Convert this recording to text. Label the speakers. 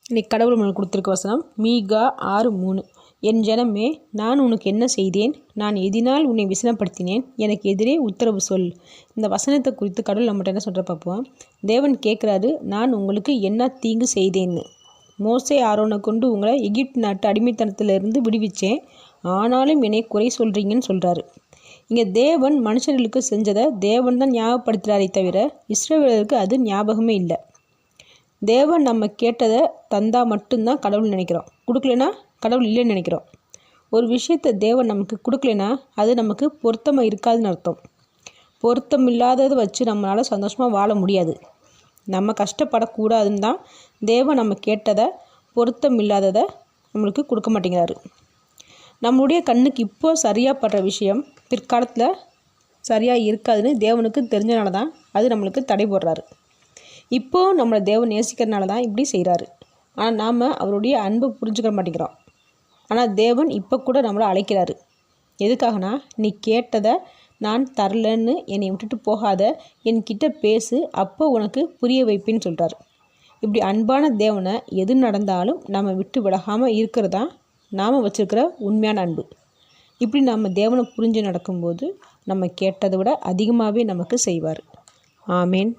Speaker 1: இன்னைக்கு கடவுள் உங்களுக்கு கொடுத்துருக்க வசனம் மீகா 6:3. என் ஜனமே, நான் உனக்கு என்ன செய்தேன்? நான் எதினால் உன்னை விசனப்படுத்தினேன்? எனக்கு எதிரே உத்தரவு சொல். இந்த வசனத்தை குறித்து கடவுள் நம்மகிட்ட என்ன சொல்கிற பார்ப்போம். தேவன் கேட்குறாரு, நான் உங்களுக்கு என்ன தீங்கு செய்தேன்னு. மோசே ஆரோனை கொண்டு உங்களை எகிப்து நாட்டு அடிமைத்தனத்திலிருந்து விடுவிச்சேன், ஆனாலும் என்னை குறை சொல்கிறீங்கன்னு சொல்கிறாரு. இங்கே தேவன் மனுஷர்களுக்கு செஞ்சதை தேவன் தான் ஞாபகப்படுத்துகிறாரே தவிர இஸ்ரவேலருக்கு அது ஞாபகமே இல்லை. தேவன் நம்ம கேட்டதை தந்தால் மட்டும்தான் கடவுள் நினைக்கிறோம், கொடுக்கலனா கடவுள் இல்லைன்னு நினைக்கிறோம். ஒரு விஷயத்தை தேவன் நமக்கு கொடுக்கலனா அது நமக்கு பொருத்தமாக இருக்காதுன்னு அர்த்தம். பொருத்தம் இல்லாததை வச்சு நம்மளால் சந்தோஷமாக வாழ முடியாது. நம்ம கஷ்டப்படக்கூடாதுன்னு தான் தேவன் நம்ம கேட்டதை பொருத்தம் இல்லாததை நம்மளுக்கு கொடுக்க மாட்டேங்கிறாரு. நம்மளுடைய கண்ணுக்கு இப்போ சரியாக படுற விஷயம் பிற்காலத்தில் சரியாக இருக்காதுன்னு தேவனுக்கு தெரிஞ்சனால தான் அது நம்மளுக்கு தடை போடுறாரு. இப்போது நம்மளை தேவன் நேசிக்கிறதுனால தான் இப்படி செய்கிறாரு. ஆனால் நாம் அவருடைய அன்பை புரிஞ்சுக்க மாட்டேங்கிறோம். ஆனால் தேவன் இப்போ கூட நம்மளை அழைக்கிறாரு. எதுக்காகனா, நீ கேட்டதை நான் தரலன்னு என்னை விட்டுட்டு போகாத, என்கிட்ட பேசு, அப்போ உனக்கு புரிய வைப்பேன்னு சொல்கிறாரு. இப்படி அன்பான தேவனை எது நடந்தாலும் நம்ம விட்டு விலகாமல் இருக்கிறதா நாம் வச்சுருக்கிற உண்மையான அன்பு. இப்படி நம்ம தேவனை புரிஞ்சு நடக்கும்போது நம்ம கேட்டதை விட அதிகமாகவே நமக்கு செய்வார். ஆமேன்.